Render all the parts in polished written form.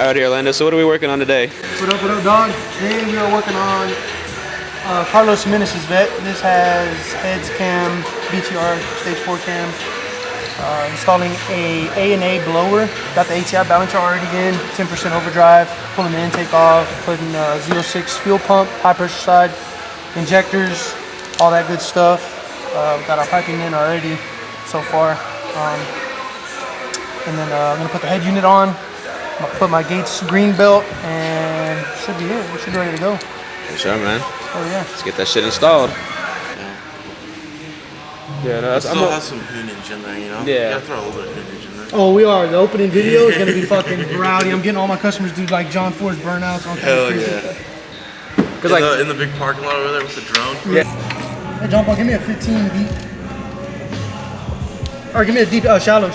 Alright, Orlando, so what are we working on today? What up, dog? Today we are working on Carlos Jimenez's vet. This has heads cam, BTR, stage 4 cam. Installing a A&A blower. Got the ATI balancer already in, 10% overdrive, pulling the intake off, putting 0.6 fuel pump, high pressure side, injectors, all that good stuff. Got our piping in already so far. And then I'm gonna put the head unit on. I'm gonna put my Gates green belt, and should be it. We should be ready to go. For sure, man. Oh yeah. Let's get that shit installed. Yeah, no, it still has some hoonage in there, you know? Yeah. You gotta throw a little bit of hoonage in there. Oh, we are. The opening video is gonna be fucking rowdy. I'm getting all my customers do like John Ford's burnouts. Hell yeah. Cause like in the big parking lot over there with the drone. Yeah. Hey, John Paul, give me a 15 deep. Or give me a deep, shallow.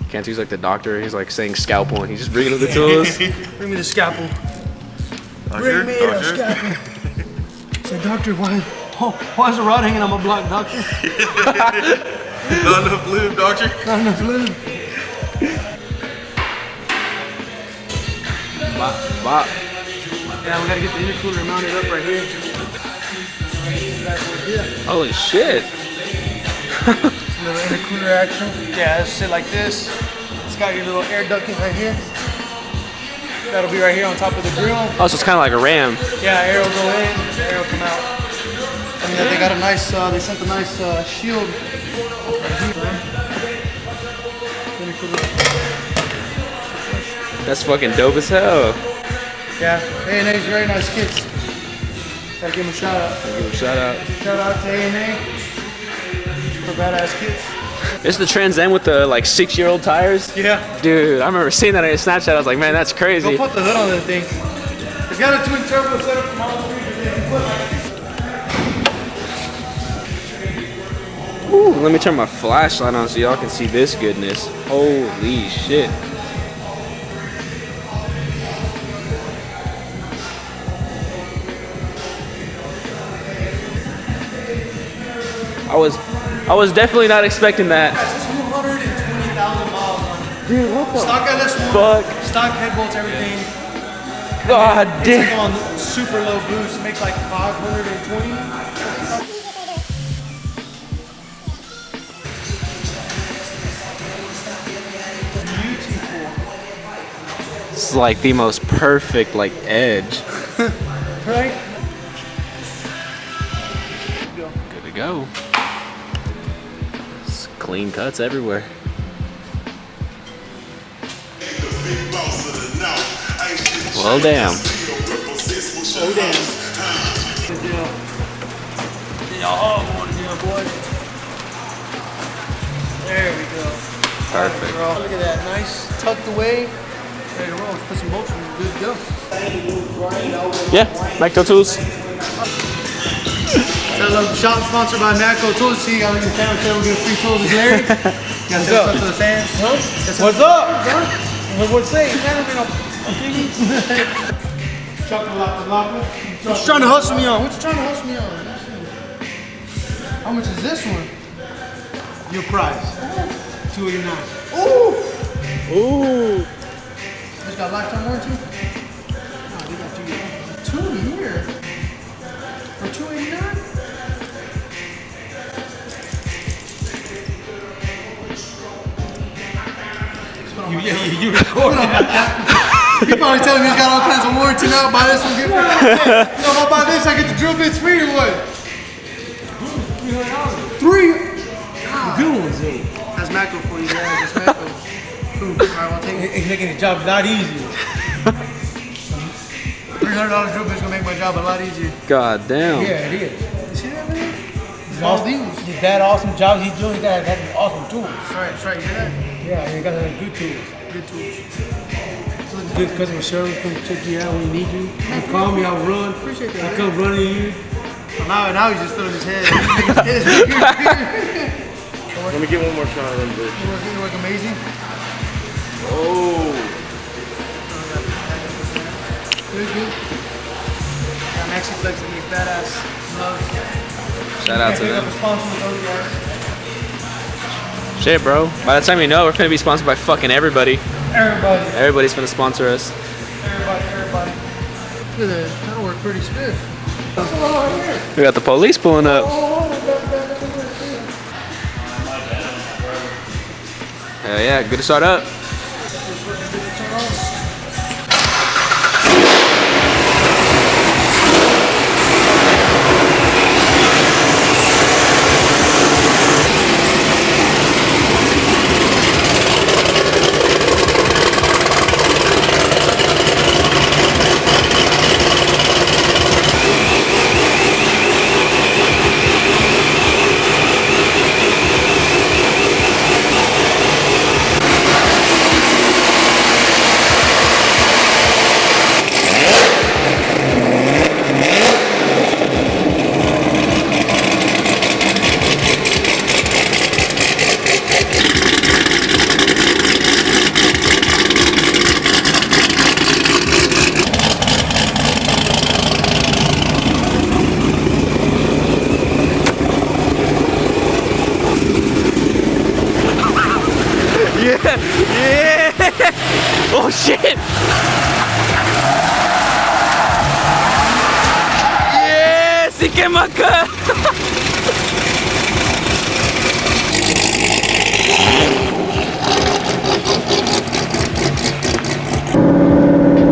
Can't use like the doctor. He's like saying scalpel, and he's just bringing up the tools. Bring me the scalpel. Doctor? Bring me the scalpel. Say, doctor, why is the rod hanging on my block, doctor? Not enough lube, doctor. Not enough lube. Bop, bop. Yeah, we gotta get the intercooler mounted up right here. Holy shit. A little intercooler action. Yeah, let's sit like this. It's got your little air ducting right here. That'll be right here on top of the grill. Oh, so it's kind of like a ram. Yeah, air will go in, air will come out. And then they got a nice, they sent a nice shield right here. That's fucking dope as hell. Yeah, A&A's very nice kits. Gotta give them a shout out. Give him a shout out. Shout out to A&A for badass kits. This is the Trans Am with the like 6-year-old tires? Yeah. Dude, I remember seeing that on your Snapchat. I was like, man, that's crazy. Go put the hood on that thing. It's got a twin turbo setup from all three. Ooh, let me turn my flashlight on so y'all can see this goodness. Holy shit. I was definitely not expecting that. That's 220,000 miles on it. Dude, what the Stock LS1, fuck? stock head bolts, everything. God It's damn. on super low boost. It makes like 520. Beautiful. This is like the most perfect like edge. Right? Good to go. It's clean cuts everywhere. Well, damn. Oh, damn. Good deal. Oh, what a deal, boy. There we go. Perfect. Right, look at that. Nice. Tucked away. Ready to roll. Put some bolts in. Good to go. Yeah, Macro Tools. Shop sponsored by Macro Tools. See, I'm in the family channel. We'll give free tools to Larry. Got to up to the fans. What's up? What's saying? What you trying to hustle me on? What you trying to hustle me on? How much is this one? Your price. $289. Ooh! Ooh. This got lifetime warranty? No, they got 2 years. For $289? You recording that. He probably telling me he's got all kinds of warranty now. Buy this one, get free. You know, if I buy this, I get the drill bits free or what? $3. Good ones, though. That's Macro for you, guys. That's Macro. Cool. All right, well, take it. It's making the job a lot easier. $300 drill bit's gonna make my job a lot easier. God damn. Yeah, it is. You see that, man? All these. That awesome job he's doing, he got awesome tools. That's right. You hear that? Yeah, he got good tools. Good tools. Good customer service, come check you out when you need you. You call me, I'll run. Appreciate that. I come running to you. Well, now he's just filling his head. His head is bigger. Let me get one more shot of them, bitch. You work amazing. Oh. Good. Yeah, Maxi Flex is these badass gloves. Shout out to Pick up them. a sponsor with those guys. Shit, bro. By the time you know, we're finna be sponsored by fucking everybody. Everybody. Everybody's gonna sponsor us. Everybody. Look at that. That'll work pretty smooth. We got the police pulling up. Hell yeah, good to start up. Yeah! Oh shit! Yeah! Sí que maca!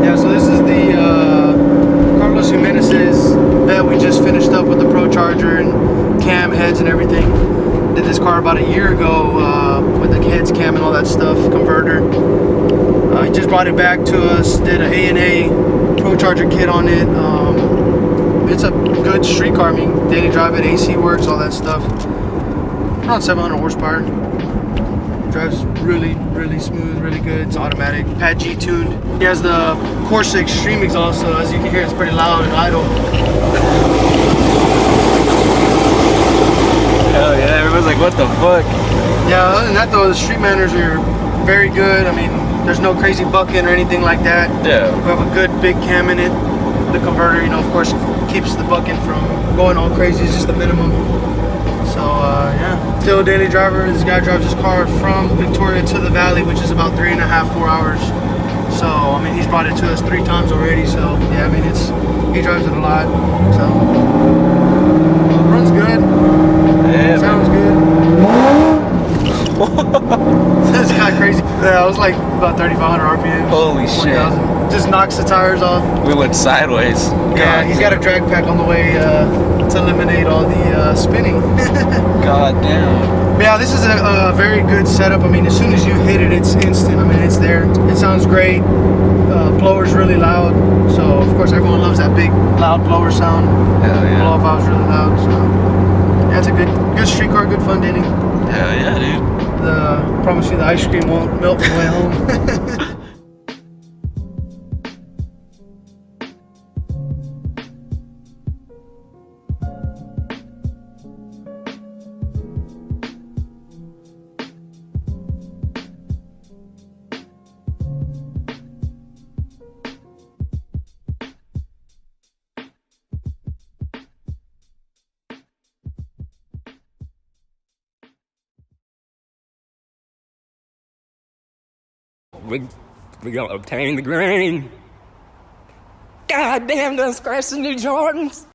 Yeah, so this is the Carlos Jimenez's Vette. We just finished up with the Procharger and cam heads and everything. Did this car about a year ago with the heads, cam, and all that stuff, converter. He just brought it back to us, did an A&A Procharger kit on it. It's a good street car. I mean, daily drive it, AC works, all that stuff. Around 700 horsepower. Drives really, really smooth, really good. It's automatic. Pt1 tuned. He has the Corsa Extreme exhaust, so as you can hear, it's pretty loud and idle. Hell yeah, everyone's like, what the fuck? Yeah, other than that though, the street manners are very good. I mean, there's no crazy bucking or anything like that. Yeah. We have a good big cam in it. The converter, you know, of course, keeps the bucking from going all crazy. It's just the minimum. So, yeah. Still a daily driver. This guy drives his car from Victoria to the Valley, which is about 3.5, 4 hours. So, I mean, he's brought it to us 3 times already. So, yeah, I mean, he drives it a lot. So, runs good. Yeah, Sounds good. That's kind of crazy. Yeah, I was like about 3,500 RPM. Holy shit. Just knocks the tires off. We went sideways. Yeah, he's got a drag pack on the way to eliminate all the spinning. God damn. But yeah, this is a very good setup. I mean, as soon as you hit it, it's instant. I mean, it's there. It sounds great. Blower's really loud. So, of course, everyone loves that big, loud blower sound. Hell yeah. Blow valve's really loud. So, yeah, it's a good street car, good fun dating. Hell yeah, dude. Promise you the ice cream won't melt on the way home. We gonna obtain the grain. God damn, done scratched the new Jordans.